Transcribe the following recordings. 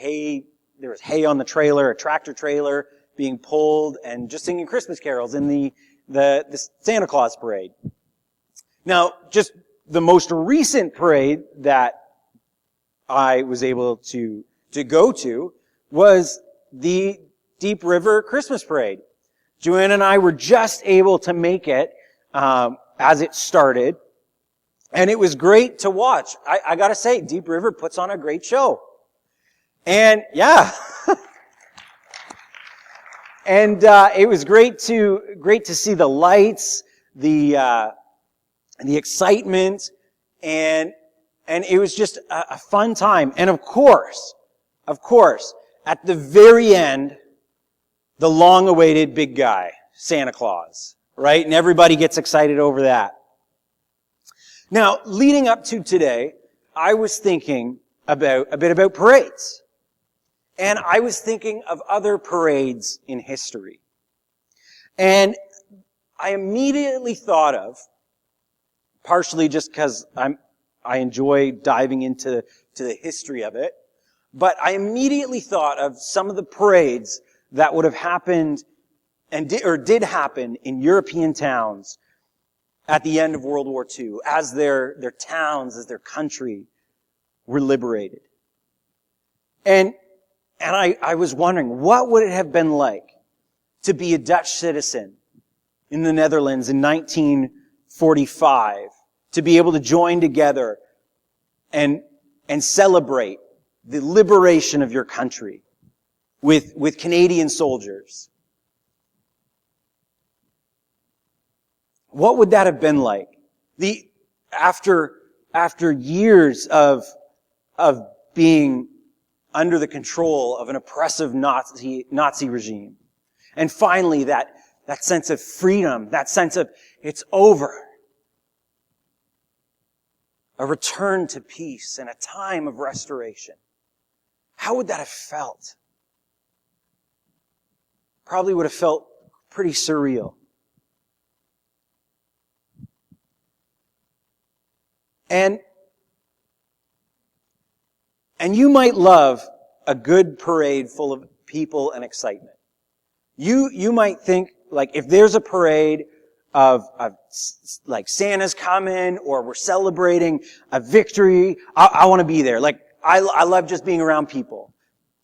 there was hay on the trailer, a tractor trailer being pulled, and just singing Christmas carols in the Santa Claus parade. Now, just the most recent parade that I was able to go to was the Deep River Christmas Parade. Joanne and I were just able to make it as it started, and it was great to watch. I gotta say, Deep River puts on a great show. And yeah. And it was great to see the lights, the excitement, and it was just a fun time. And of course, at the very end, the long-awaited big guy, Santa Claus, right? And everybody gets excited over that. Now, leading up to today, I was thinking a bit about parades. And I was thinking of other parades in history. And I immediately thought of, partially just because I enjoy diving into the history of it, but I immediately thought of some of the parades that would have happened and did happen in European towns at the end of World War II, as their towns, as their country were liberated. And I was wondering, what would it have been like to be a Dutch citizen in the Netherlands in 1945, to be able to join together and celebrate the liberation of your country with Canadian soldiers? What would that have been like? After years of being under the control of an oppressive Nazi regime. And finally, that sense of freedom, that sense of it's over. A return to peace and a time of restoration. How would that have felt? Probably would have felt pretty surreal. And you might love a good parade full of people and excitement. You might think, like, if there's a parade of like Santa's coming, or we're celebrating a victory, I want to be there. Like, I love just being around people.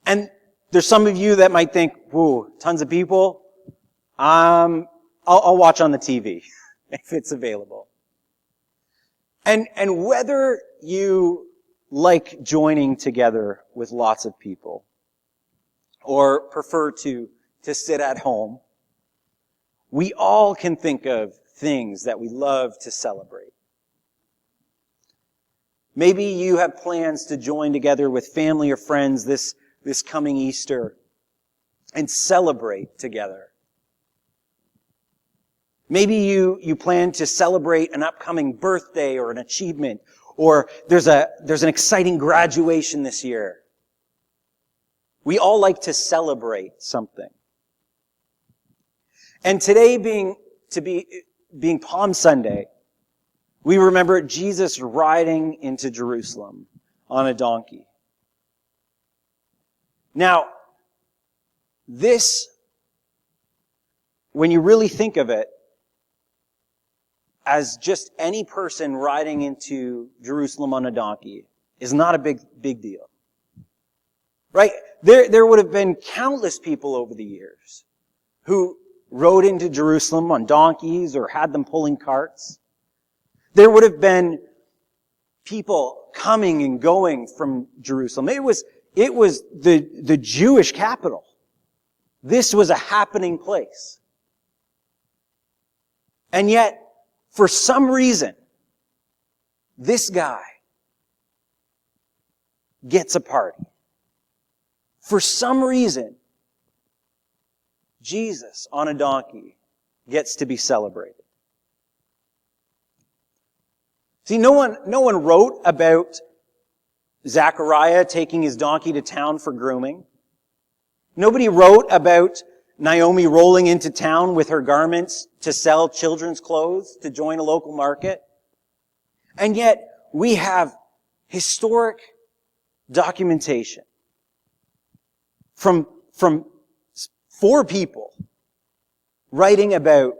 And there's some of you that might think, whoa, tons of people. I'll watch on the TV if it's available. And whether you like joining together with lots of people, or prefer to sit at home, we all can think of things that we love to celebrate. Maybe you have plans to join together with family or friends this coming Easter and celebrate together. Maybe you plan to celebrate an upcoming birthday or an achievement, or there's an exciting graduation this year. We all like to celebrate something. And today being Palm Sunday, we remember Jesus riding into Jerusalem on a donkey. Now, this, when you really think of it, as just any person riding into Jerusalem on a donkey, is not a big deal. Right? There would have been countless people over the years who rode into Jerusalem on donkeys or had them pulling carts. There would have been people coming and going from Jerusalem. It was the Jewish capital. This was a happening place. And yet, for some reason, this guy gets a party. For some reason, Jesus on a donkey gets to be celebrated. See, no one wrote about Zechariah taking his donkey to town for grooming. Nobody wrote about Naomi rolling into town with her garments to sell children's clothes to join a local market. And yet, we have historic documentation from 4 people writing about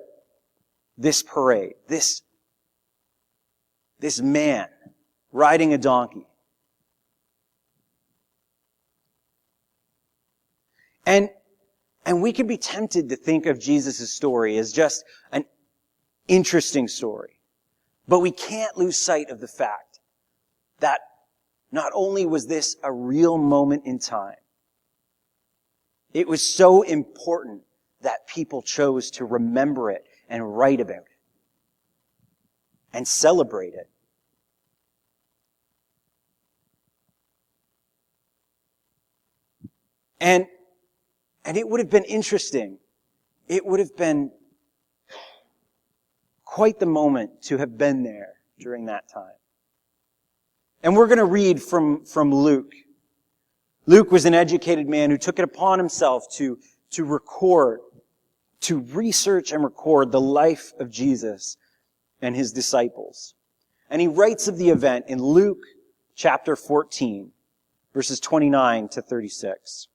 this parade, this man riding a donkey. And we can be tempted to think of Jesus' story as just an interesting story. But we can't lose sight of the fact that not only was this a real moment in time, it was so important that people chose to remember it and write about it and celebrate it. And it would have been interesting. It would have been quite the moment to have been there during that time. And we're going to read from Luke. Luke was an educated man who took it upon himself to record, to research and record the life of Jesus and his disciples. And he writes of the event in Luke chapter 14, verses 29 to 36.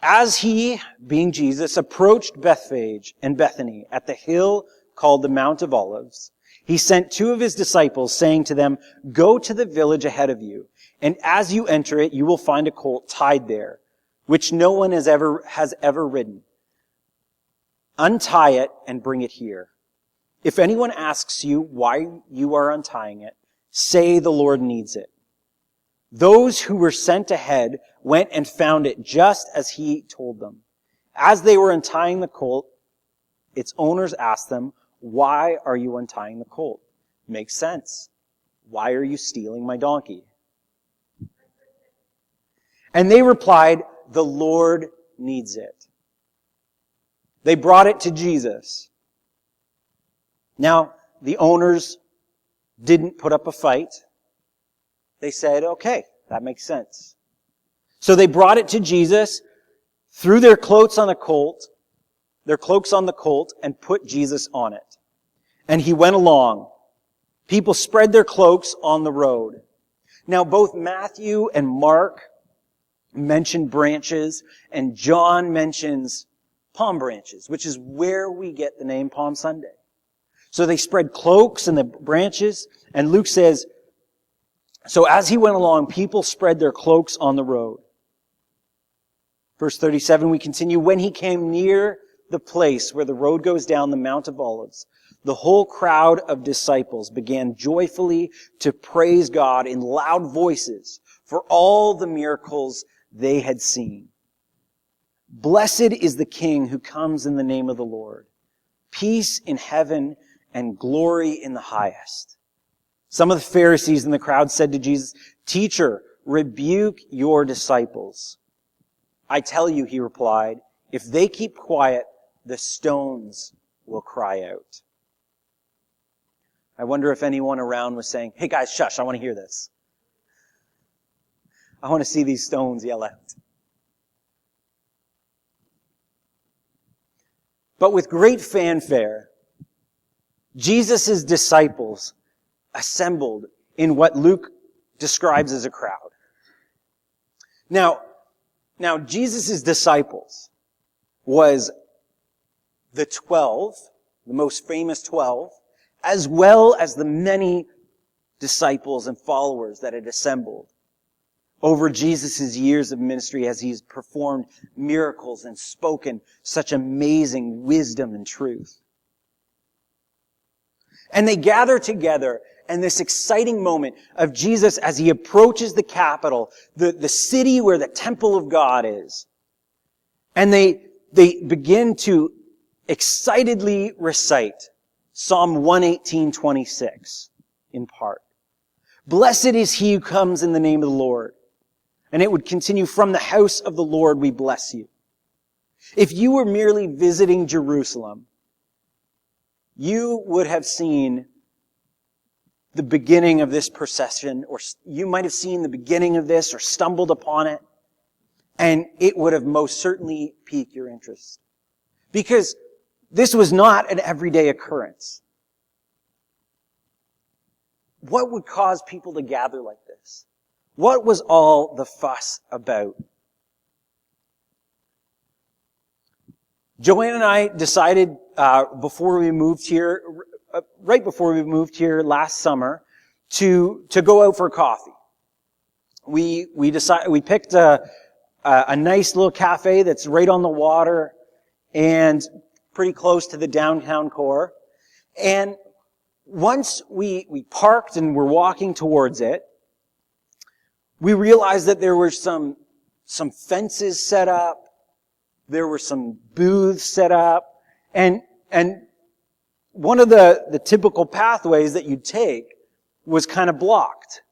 As he, being Jesus, approached Bethphage and Bethany at the hill called the Mount of Olives, he sent 2 of his disciples, saying to them, "Go to the village ahead of you, and as you enter it, you will find a colt tied there, which no one has ever ridden. Untie it and bring it here. If anyone asks you why you are untying it, say the Lord needs it." Those who were sent ahead went and found it just as he told them. As they were untying the colt, its owners asked them, "Why are you untying the colt?" Makes sense. Why are you stealing my donkey? And they replied, "The Lord needs it." They brought it to Jesus. Now, the owners didn't put up a fight. They said, "Okay, that makes sense." So they brought it to Jesus, threw their cloaks on the colt, and put Jesus on it. And he went along. People spread their cloaks on the road. Now both Matthew and Mark mention branches, and John mentions palm branches, which is where we get the name Palm Sunday. So they spread cloaks and the branches, and Luke says, so as he went along, people spread their cloaks on the road. Verse 37, we continue. When he came near the place where the road goes down the Mount of Olives, the whole crowd of disciples began joyfully to praise God in loud voices for all the miracles they had seen. "Blessed is the King who comes in the name of the Lord. Peace in heaven and glory in the highest." Some of the Pharisees in the crowd said to Jesus, "Teacher, rebuke your disciples." "I tell you," he replied, "if they keep quiet, the stones will cry out." I wonder if anyone around was saying, "Hey guys, shush, I want to hear this. I want to see these stones yell out." But with great fanfare, Jesus' disciples assembled in what Luke describes as a crowd. Now Jesus' disciples was the 12, the most famous 12, as well as the many disciples and followers that had assembled over Jesus' years of ministry as he's performed miracles and spoken such amazing wisdom and truth. And they gather together in this exciting moment of Jesus as he approaches the capital, the city where the temple of God is. And they begin to excitedly recite Psalm 118:26 in part. "Blessed is he who comes in the name of the Lord." And it would continue, "From the house of the Lord we bless you." If you were merely visiting Jerusalem, you would have seen the beginning of this procession, or you might have seen the beginning of this or stumbled upon it, and it would have most certainly piqued your interest. Because this was not an everyday occurrence. What would cause people to gather like this? What was all the fuss about? Joanne and I decided before we moved here, right before we moved here last summer, to go out for coffee. We picked a nice little cafe that's right on the water and pretty close to the downtown core. And once we parked and were walking towards it, we realized that there were some fences set up. There were some booths set up. And one of the typical pathways that you'd take was kind of blocked.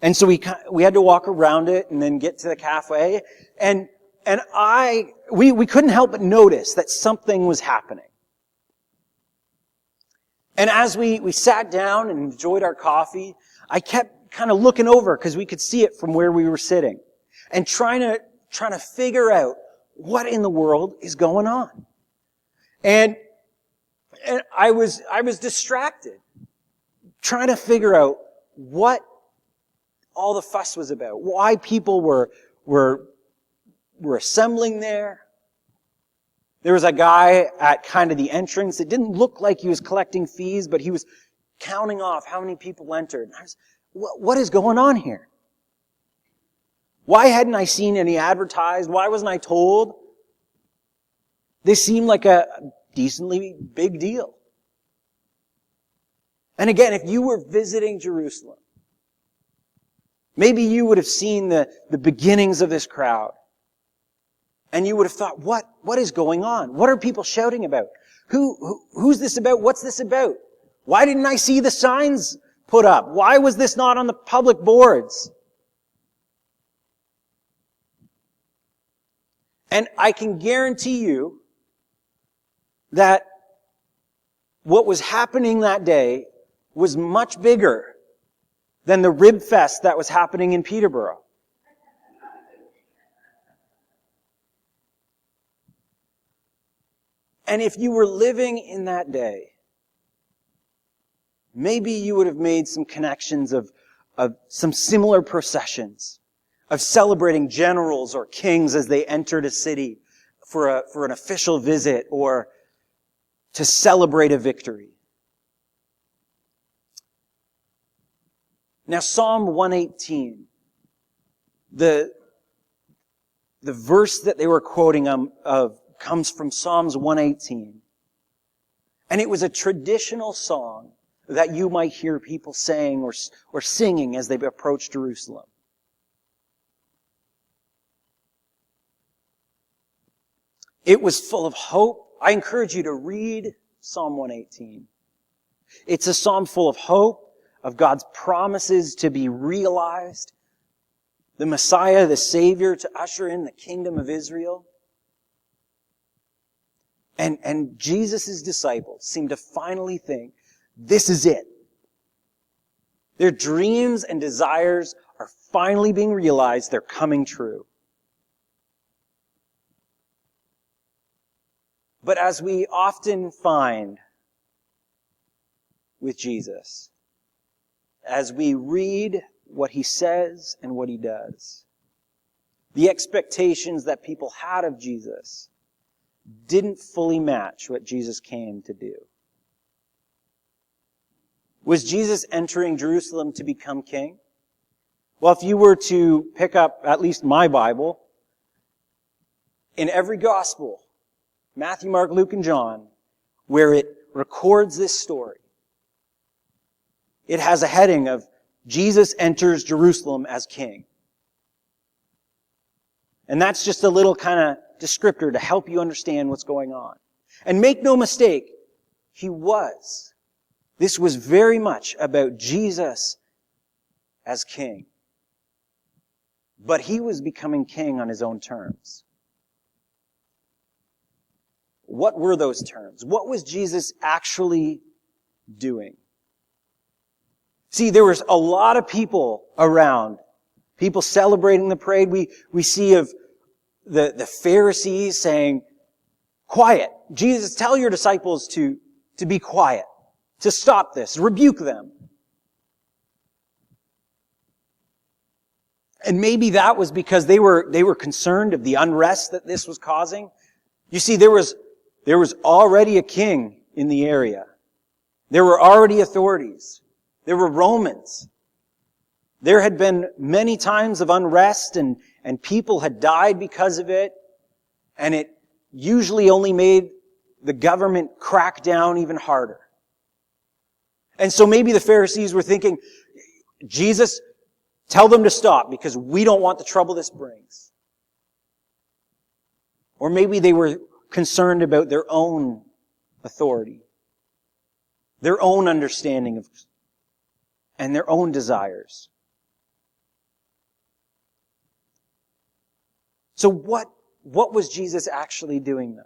And so we had to walk around it and then get to the cafe. And we couldn't help but notice that something was happening. And as we sat down and enjoyed our coffee, I kept kind of looking over because we could see it from where we were sitting and trying to figure out what in the world is going on. And I was distracted trying to figure out what all the fuss was about, why people were assembling there. There was a guy at kind of the entrance. It didn't look like he was collecting fees, but he was counting off how many people entered. And I was, what is going on here? Why hadn't I seen any advertised? Why wasn't I told? This seemed like a decently big deal. And again, if you were visiting Jerusalem, maybe you would have seen the beginnings of this crowd. And you would have thought, what is going on? What are people shouting about? Who's this about? What's this about? Why didn't I see the signs put up? Why was this not on the public boards? And I can guarantee you that what was happening that day was much bigger than the rib fest that was happening in Peterborough. And if you were living in that day, maybe you would have made some connections of some similar processions, of celebrating generals or kings as they entered a city for an official visit or to celebrate a victory. Now, Psalm 118, the verse that they were quoting of comes from Psalms 118. And it was a traditional song that you might hear people saying or singing as they approach Jerusalem. It was full of hope. I encourage you to read Psalm 118. It's a psalm full of hope, of God's promises to be realized, the Messiah, the Savior, to usher in the kingdom of Israel. And Jesus' disciples seem to finally think, this is it. Their dreams and desires are finally being realized. They're coming true. But as we often find with Jesus, as we read what he says and what he does, the expectations that people had of Jesus didn't fully match what Jesus came to do. Was Jesus entering Jerusalem to become king? Well, if you were to pick up at least my Bible, in every gospel, Matthew, Mark, Luke, and John, where it records this story, it has a heading of Jesus enters Jerusalem as king. And that's just a little kind of descriptor to help you understand what's going on. And make no mistake, he was. This was very much about Jesus as king. But he was becoming king on his own terms. What were those terms? What was Jesus actually doing? See, there was a lot of people around, people celebrating the parade. We see of the Pharisees saying, quiet. Jesus, tell your disciples to be quiet, to stop this, rebuke them. And maybe that was because they were concerned of the unrest that this was causing. You see, there was already a king in the area. There were already authorities. There were Romans. There had been many times of unrest and people had died because of it. And it usually only made the government crack down even harder. And so maybe the Pharisees were thinking, Jesus, tell them to stop because we don't want the trouble this brings. Or maybe they were concerned about their own authority, their own understanding of, and their own desires. So what was Jesus actually doing though?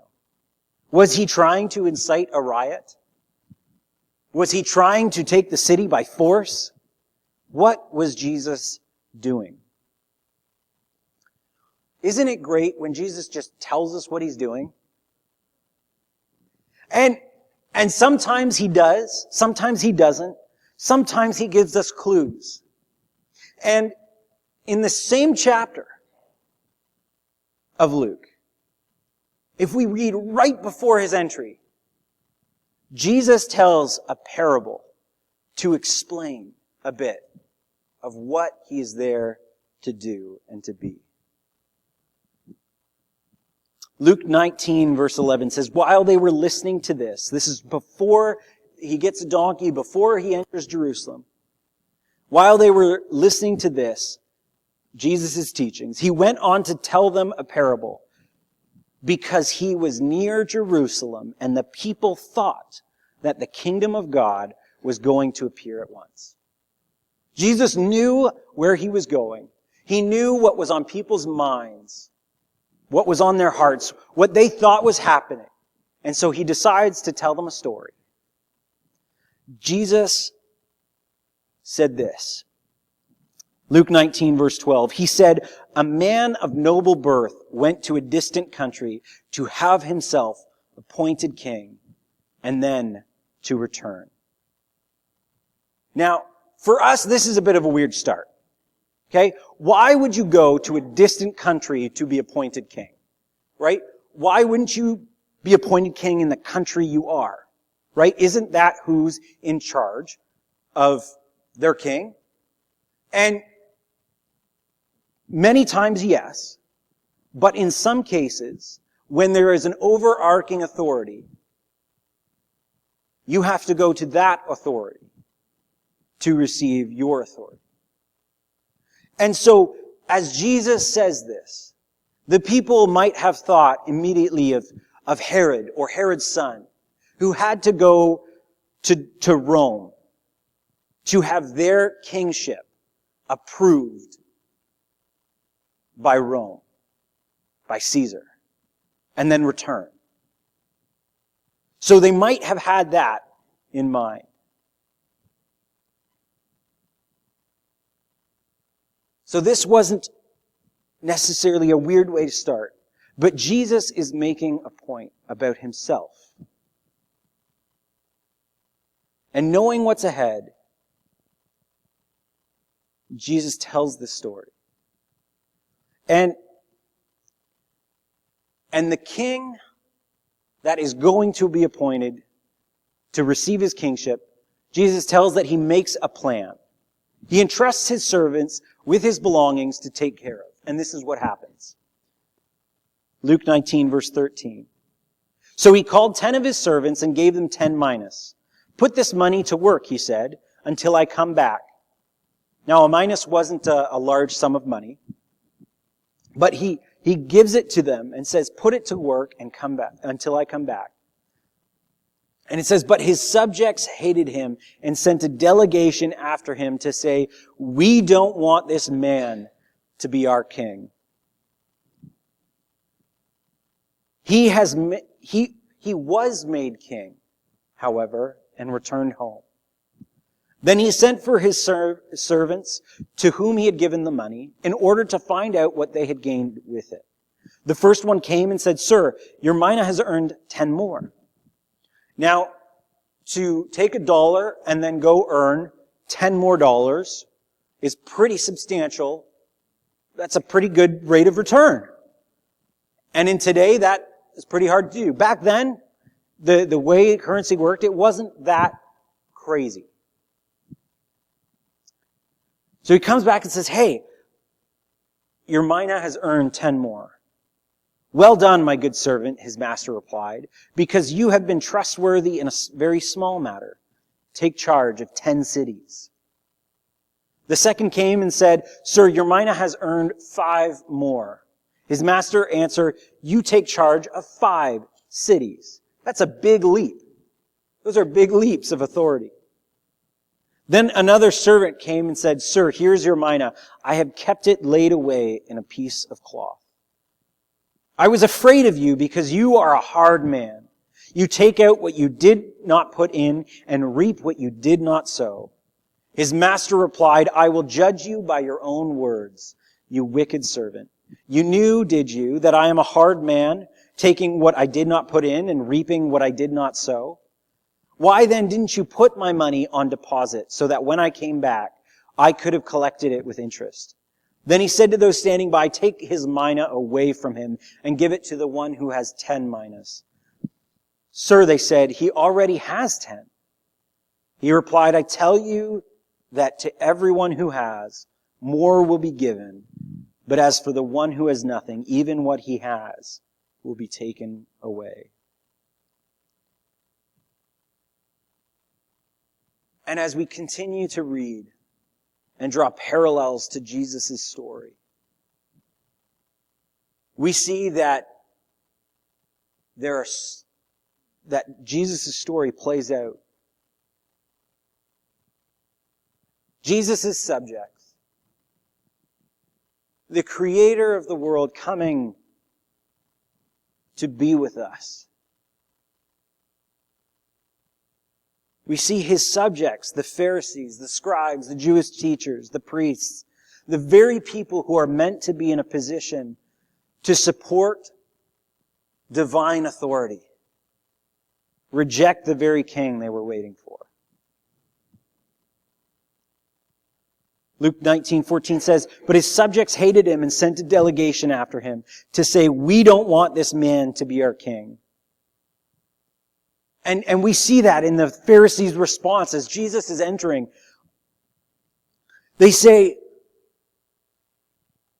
Was he trying to incite a riot? Was he trying to take the city by force? What was Jesus doing? Isn't it great when Jesus just tells us what he's doing? And sometimes he does, sometimes he doesn't, sometimes he gives us clues. And in the same chapter of Luke, if we read right before his entry, Jesus tells a parable to explain a bit of what he is there to do and to be. Luke 19 verse 11 says, while they were listening to this is before he gets a donkey, before he enters Jerusalem. While they were listening to this, Jesus' teachings, he went on to tell them a parable because he was near Jerusalem and the people thought that the kingdom of God was going to appear at once. Jesus knew where he was going. He knew what was on people's minds, what was on their hearts, what they thought was happening. And so he decides to tell them a story. Jesus said this. Luke 19 verse 12. He said, a man of noble birth went to a distant country to have himself appointed king and then to return. Now, for us, this is a bit of a weird start. Okay? Why would you go to a distant country to be appointed king? Right? Why wouldn't you be appointed king in the country you are? Right? Isn't that who's in charge of their king? And many times, yes. But in some cases, when there is an overarching authority, you have to go to that authority to receive your authority. And so, as Jesus says this, the people might have thought immediately of Herod or Herod's son, who had to go to Rome to have their kingship approved by Rome, by Caesar, and then return. So they might have had that in mind. So this wasn't necessarily a weird way to start, but Jesus is making a point about himself. And knowing what's ahead, Jesus tells this story. And the king that is going to be appointed to receive his kingship, Jesus tells that he makes a plan. He entrusts his servants with his belongings to take care of. And this is what happens. Luke 19, verse 13. So he called 10 of his servants and gave them 10 minas. Put this money to work, he said, until I come back. Now, a minas wasn't a large sum of money, but he gives it to them and says, put it to work and come back until I come back. And it says, but his subjects hated him and sent a delegation after him to say, we don't want this man to be our king. He was made king, however, and returned home. Then he sent for his servants to whom he had given the money in order to find out what they had gained with it. The first one came and said, Sir, your mina has earned 10 more. Now, to take $1 and then go earn $10 more is pretty substantial That's a pretty good rate of return. And in today, that is pretty hard to do. Back then, the way currency worked, it wasn't that crazy. So he comes back and says, hey, your mina has earned 10 more. Well done, my good servant, his master replied, because you have been trustworthy in a very small matter. Take charge of 10 cities. The second came and said, sir, your mina has earned 5 more. His master answered, you take charge of 5 cities. That's a big leap. Those are big leaps of authority. Then another servant came and said, sir, here's your mina. I have kept it laid away in a piece of cloth. I was afraid of you because you are a hard man. You take out what you did not put in and reap what you did not sow. His master replied, I will judge you by your own words, you wicked servant. You knew, did you, that I am a hard man, taking what I did not put in and reaping what I did not sow? Why then didn't you put my money on deposit so that when I came back, I could have collected it with interest? Then he said to those standing by, take his mina away from him and give it to the one who has 10 minas. Sir, they said, he already has 10. He replied, I tell you that to everyone who has, more will be given. But as for the one who has nothing, even what he has will be taken away. And as we continue to read and draw parallels to Jesus' story, we see that that Jesus' story plays out. Jesus' subjects, the creator of the world coming to be with us. We see his subjects, the Pharisees, the scribes, the Jewish teachers, the priests, the very people who are meant to be in a position to support divine authority, reject the very king they were waiting for. Luke 19:14 says, but his subjects hated him and sent a delegation after him to say, we don't want this man to be our king. And we see that in the Pharisees' response as Jesus is entering. They say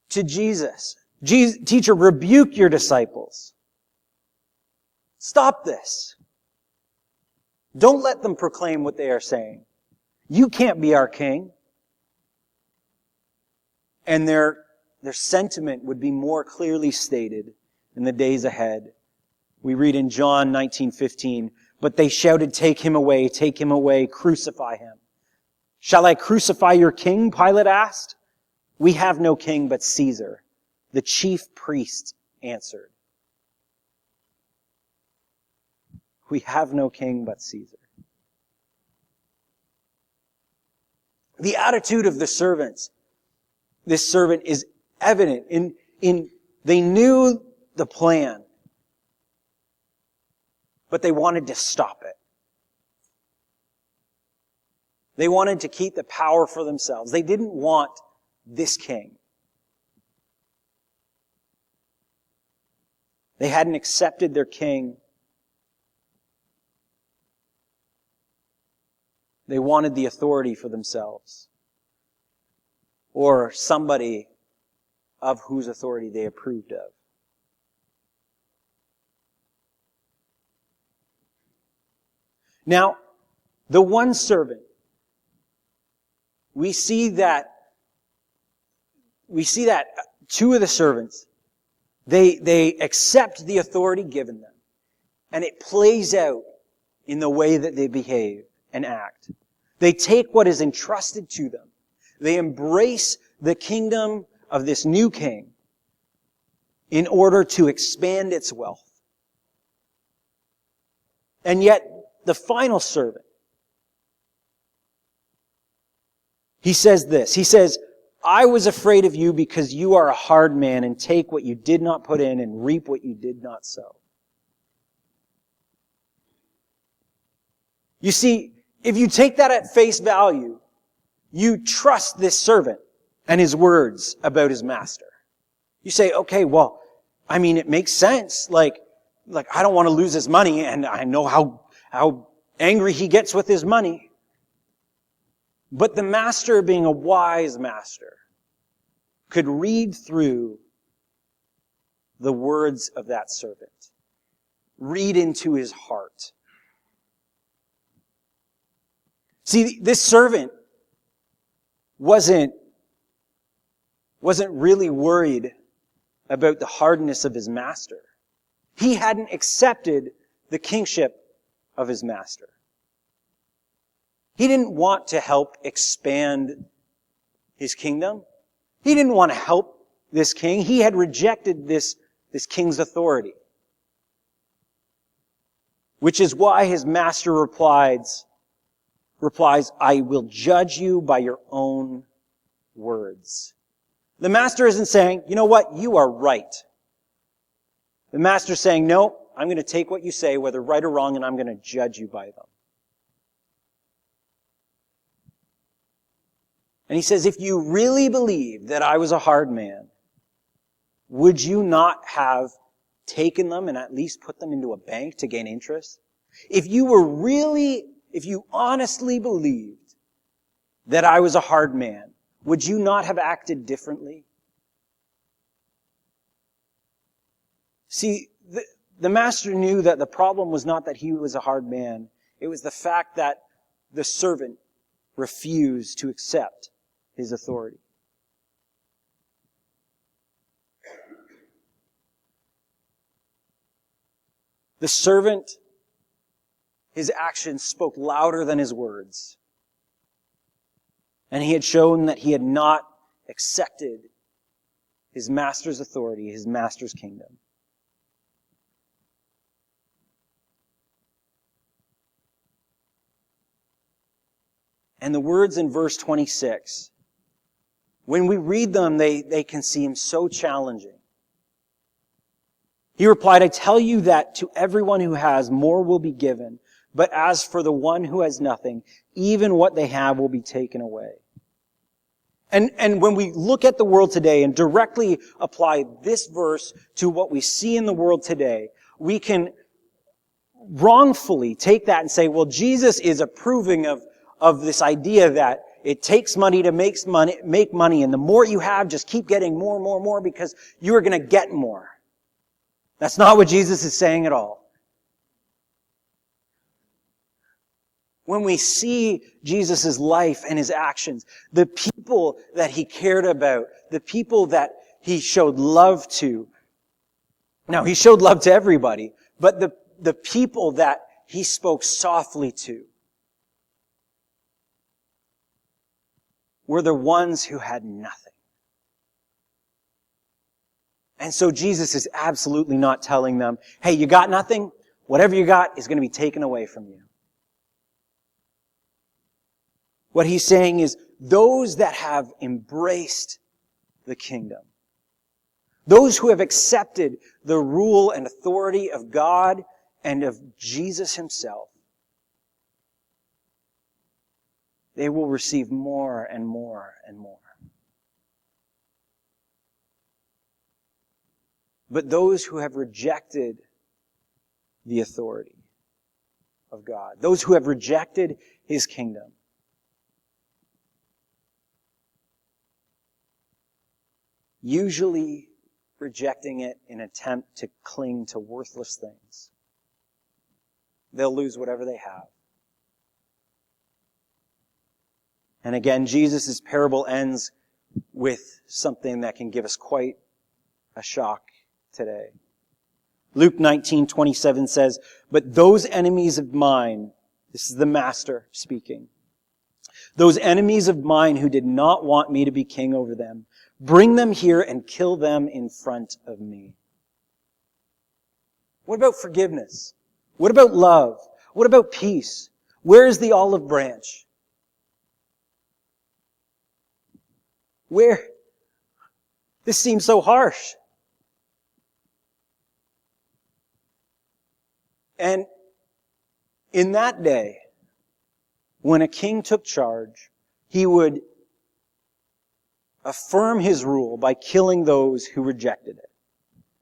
to Jesus, teacher, rebuke your disciples. Stop this. Don't let them proclaim what they are saying. You can't be our king. And their sentiment would be more clearly stated in the days ahead. We read in John 19:15, but they shouted, take him away, crucify him. Shall I crucify your king? Pilate asked. We have no king but Caesar. The chief priest answered. We have no king but Caesar. The attitude of the servants, this servant is evident in they knew the plan, but they wanted to stop it. They wanted to keep the power for themselves. They didn't want this king. They hadn't accepted their king. They wanted the authority for themselves, or somebody of whose authority they approved of. Now, the one servant, we see that two of the servants, they accept the authority given them, and it plays out in the way that they behave and act. They take what is entrusted to them. They embrace the kingdom of this new king in order to expand its wealth. And yet, the final servant, he says this. He says, I was afraid of you because you are a hard man and take what you did not put in and reap what you did not sow. You see, if you take that at face value, you trust this servant and his words about his master. You say, okay, well, I mean, it makes sense. Like I don't want to lose his money, and I know how angry he gets with his money. But the master, being a wise master, could read through the words of that servant, read into his heart. See, this servant wasn't really worried about the hardness of his master. He hadn't accepted the kingship of his master. He didn't want to help expand his kingdom. He didn't want to help this king. He had rejected this king's authority. Which is why his master replies, I will judge you by your own words. The master isn't saying, you know what, you are right. The master's saying, no, I'm going to take what you say, whether right or wrong, and I'm going to judge you by them. And he says, if you really believe that I was a hard man, would you not have taken them and at least put them into a bank to gain interest? If you honestly believed that I was a hard man, would you not have acted differently? See, the master knew that the problem was not that he was a hard man. It was the fact that the servant refused to accept his authority. The servant, his actions spoke louder than his words. And he had shown that he had not accepted his master's authority, his master's kingdom. And the words in verse 26, when we read them, they can seem so challenging. He replied, I tell you that to everyone who has, more will be given. But as for the one who has nothing, even what they have will be taken away. And when we look at the world today and directly apply this verse to what we see in the world today, we can wrongfully take that and say, well, Jesus is approving of this idea that it takes money to make money, and the more you have, just keep getting more and more and more because you are going to get more. That's not what Jesus is saying at all. When we see Jesus' life and his actions, the people that he cared about, the people that he showed love to. Now, he showed love to everybody, but the people that he spoke softly to were the ones who had nothing. And so Jesus is absolutely not telling them, hey, you got nothing? Whatever you got is going to be taken away from you. What he's saying is, those that have embraced the kingdom, those who have accepted the rule and authority of God and of Jesus himself, they will receive more and more and more. But those who have rejected the authority of God, those who have rejected his kingdom, usually rejecting it in an attempt to cling to worthless things, they'll lose whatever they have. And again, Jesus' parable ends with something that can give us quite a shock today. Luke 19:27 says, but those enemies of mine, this is the master speaking, those enemies of mine who did not want me to be king over them, bring them here and kill them in front of me. What about forgiveness? What about love? What about peace? Where is the olive branch? Where? This seems so harsh. And in that day, when a king took charge, he would affirm his rule by killing those who rejected it.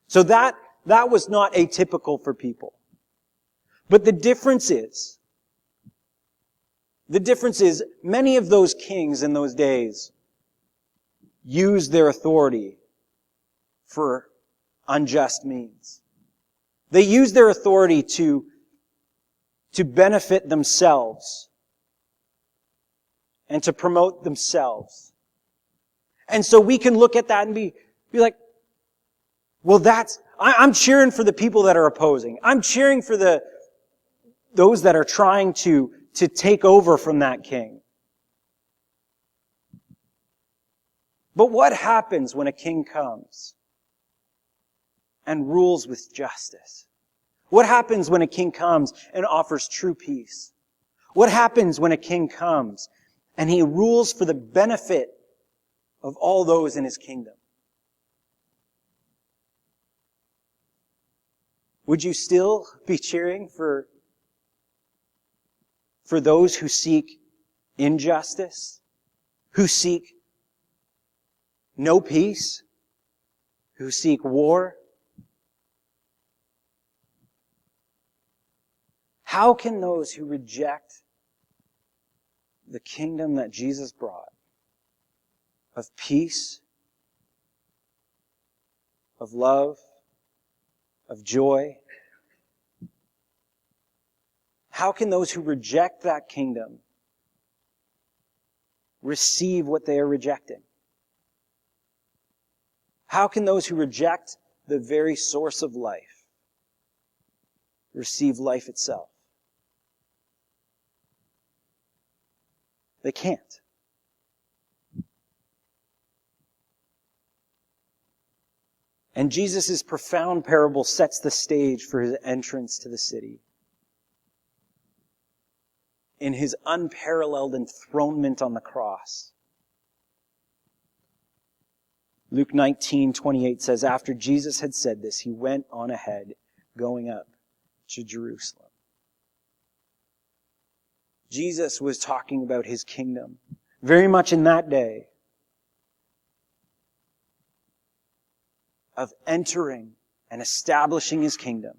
So that was not atypical for people. But the difference is many of those kings in those days used their authority for unjust means. They used their authority to benefit themselves and to promote themselves. And so we can look at that and be like, well, I'm cheering for the people that are opposing. I'm cheering for those that are trying to take over from that king. But what happens when a king comes and rules with justice? What happens when a king comes and offers true peace? What happens when a king comes and he rules for the benefit of all those in his kingdom? Would you still be cheering for those who seek injustice, who seek no peace, who seek war? How can those who reject the kingdom that Jesus brought, of peace, of love, of joy, how can those who reject that kingdom receive what they are rejecting? How can those who reject the very source of life receive life itself? They can't. And Jesus' profound parable sets the stage for his entrance to the city. In his unparalleled enthronement on the cross. Luke 19:28 says, after Jesus had said this, he went on ahead, going up to Jerusalem. Jesus was talking about his kingdom, very much in that day, of entering and establishing his kingdom.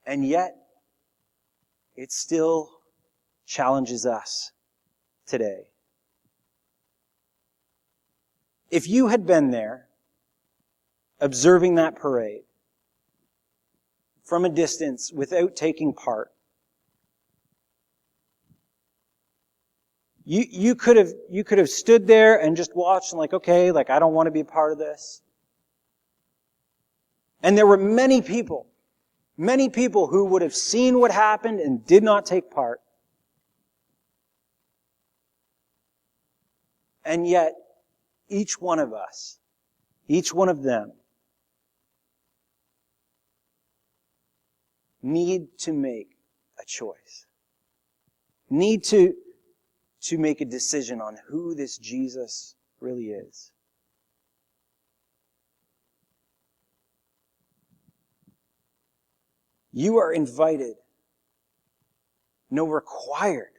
And yet, it still challenges us today. If you had been there, observing that parade, from a distance, without taking part, you could have stood there and just watched and like, okay, like I don't want to be a part of this. And there were many people who would have seen what happened and did not take part. And yet, each one of us, each one of them, need to make a choice. Need to make a decision on who this Jesus really is. You are invited, no, required,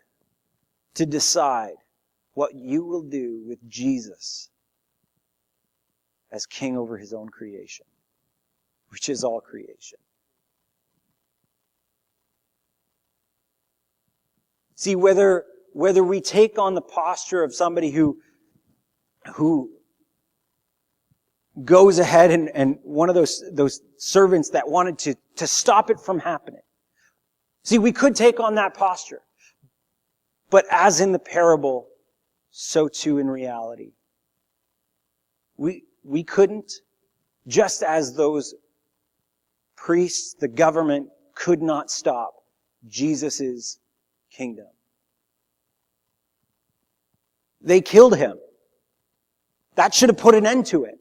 to decide what you will do with Jesus as king over his own creation, which is all creation. See, whether we take on the posture of somebody who goes ahead and one of those servants that wanted to stop it from happening. See, we could take on that posture. But as in the parable, so too in reality. We couldn't, just as those priests, the government, could not stop Jesus' kingdom. They killed him. That should have put an end to it.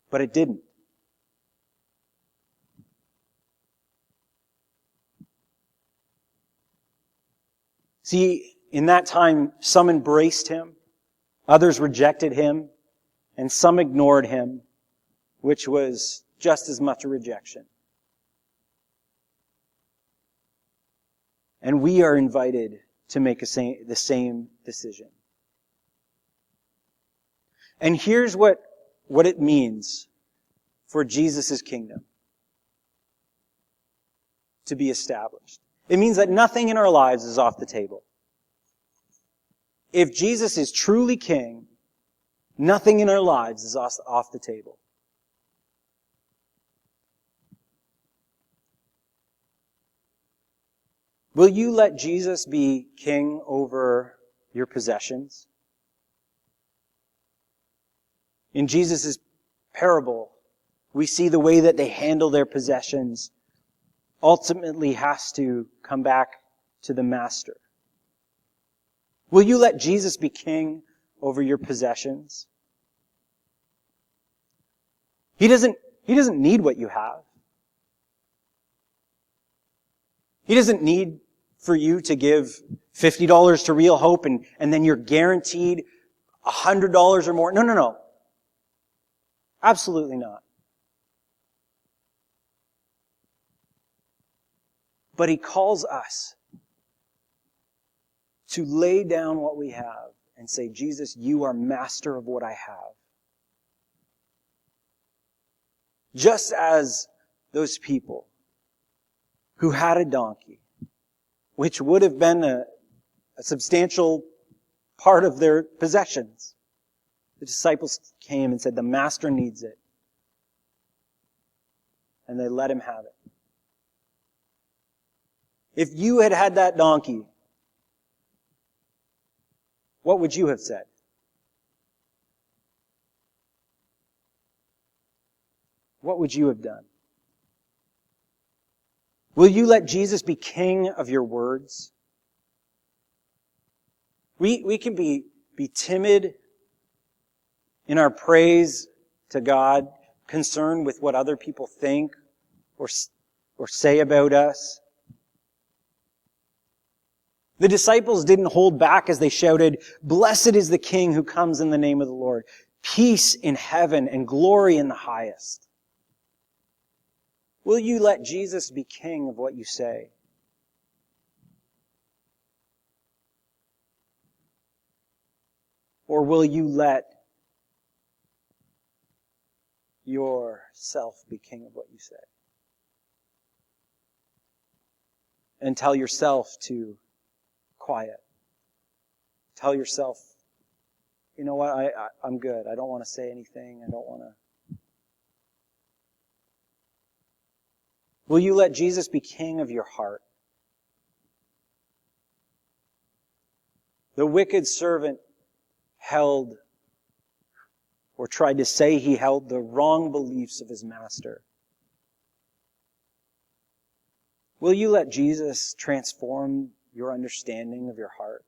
But it didn't. See, in that time, some embraced him, others rejected him, and some ignored him, which was just as much a rejection. And we are invited to make the same decision. And here's what it means for Jesus' kingdom to be established. It means that nothing in our lives is off the table. If Jesus is truly king, nothing in our lives is off the table. Will you let Jesus be king over your possessions? In Jesus' parable, we see the way that they handle their possessions ultimately has to come back to the master. Will you let Jesus be king over your possessions? He doesn't need what you have. He doesn't need for you to give $50 to Real Hope and then you're guaranteed $100 or more. No. Absolutely not. But He calls us to lay down what we have and say, Jesus, you are master of what I have. Just as those people who had a donkey, which would have been a substantial part of their possessions. The disciples came and said, the master needs it. And they let him have it. If you had had that donkey, what would you have said? What would you have done? Will you let Jesus be king of your words? We can be timid in our praise to God, concerned with what other people think or say about us. The disciples didn't hold back as they shouted, "Blessed is the King who comes in the name of the Lord. Peace in heaven and glory in the highest." Will you let Jesus be king of what you say? Or will you let yourself be king of what you say? And tell yourself to quiet. Tell yourself, you know what, I'm good. I don't want to say anything. I don't want to. Will you let Jesus be king of your heart? The wicked servant held, or tried to say he held, the wrong beliefs of his master. Will you let Jesus transform your understanding of your heart?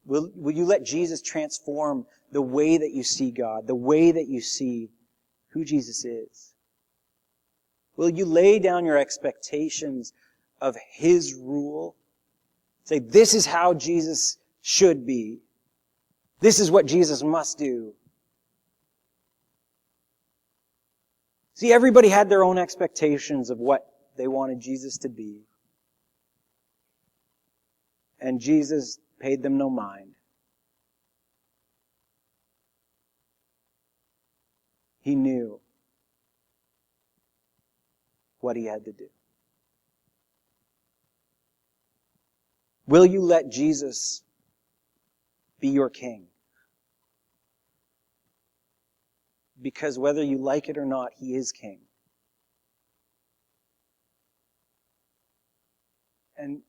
Will you let Jesus transform the way that you see God, the way that you see who Jesus is? Will you lay down your expectations of His rule? Say, this is how Jesus should be. This is what Jesus must do. See, everybody had their own expectations of what they wanted Jesus to be. And Jesus paid them no mind. He knew what He had to do. Will you let Jesus be your king? Because whether you like it or not, He is king. And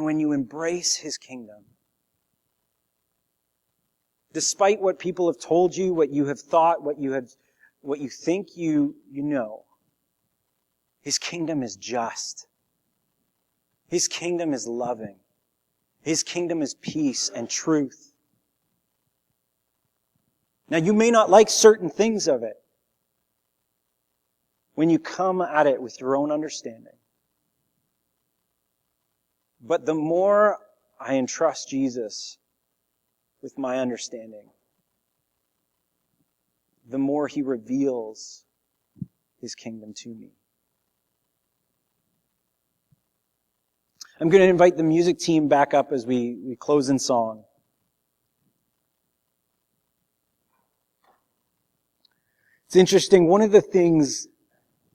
when you embrace His kingdom, despite what people have told you, what you have thought, what you think you know, His kingdom is just. His kingdom is loving. His kingdom is peace and truth. Now, you may not like certain things of it when you come at it with your own understanding. But the more I entrust Jesus with my understanding, the more He reveals His kingdom to me. I'm going to invite the music team back up as we close in song. It's interesting, one of the things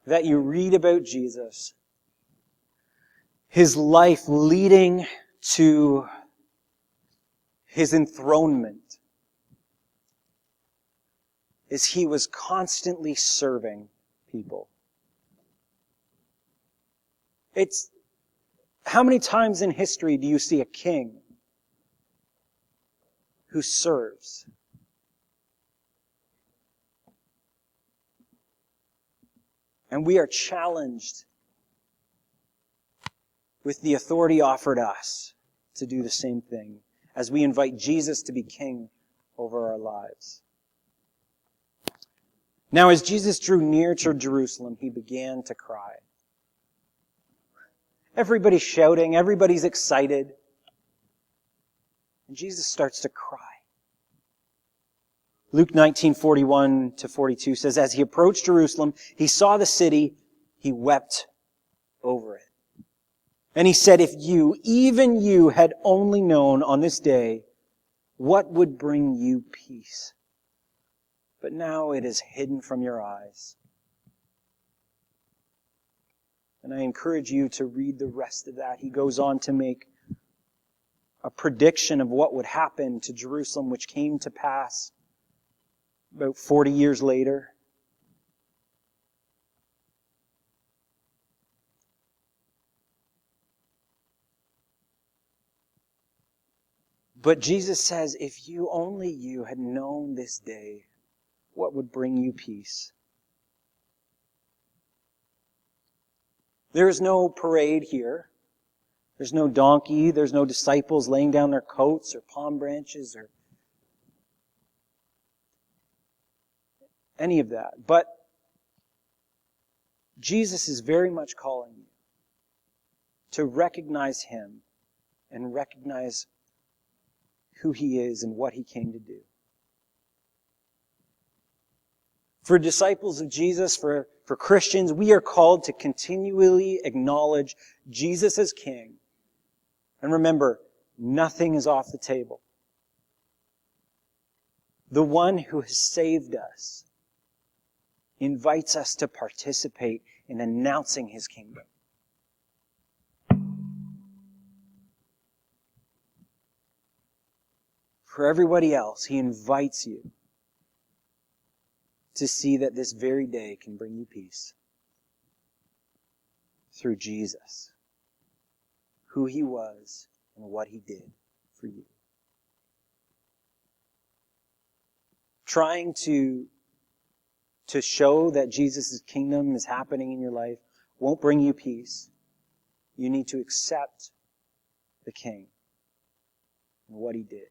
that you read about Jesus, his life leading to his enthronement, is he was constantly serving people. It's how many times in history do you see a king who serves? And we are challenged with the authority offered us to do the same thing as we invite Jesus to be king over our lives. Now, as Jesus drew near to Jerusalem, he began to cry. Everybody's shouting, everybody's excited. And Jesus starts to cry. Luke 19:41-42 says, as he approached Jerusalem, he saw the city, he wept over it. And he said, if you, even you, had only known on this day what would bring you peace. But now it is hidden from your eyes. And I encourage you to read the rest of that. He goes on to make a prediction of what would happen to Jerusalem, which came to pass about 40 years later. But Jesus says, if you only you had known this day what would bring you peace. There is no parade here. There's no donkey. There's no disciples laying down their coats or palm branches or any of that. But Jesus is very much calling you to recognize him and recognize who he is and what he came to do. For disciples of Jesus, for Christians, we are called to continually acknowledge Jesus as King. And remember, nothing is off the table. The one who has saved us invites us to participate in announcing his kingdom. For everybody else, he invites you to see that this very day can bring you peace through Jesus, who he was and what he did for you. Trying to show that Jesus' kingdom is happening in your life won't bring you peace. You need to accept the King and what he did.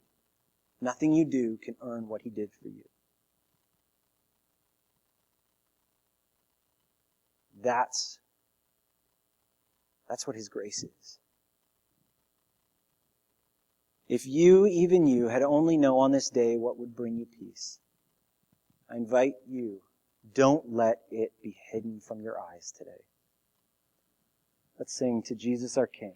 Nothing you do can earn what he did for you. That's what his grace is. If you, even you, had only known on this day what would bring you peace, I invite you, don't let it be hidden from your eyes today. Let's sing to Jesus our King.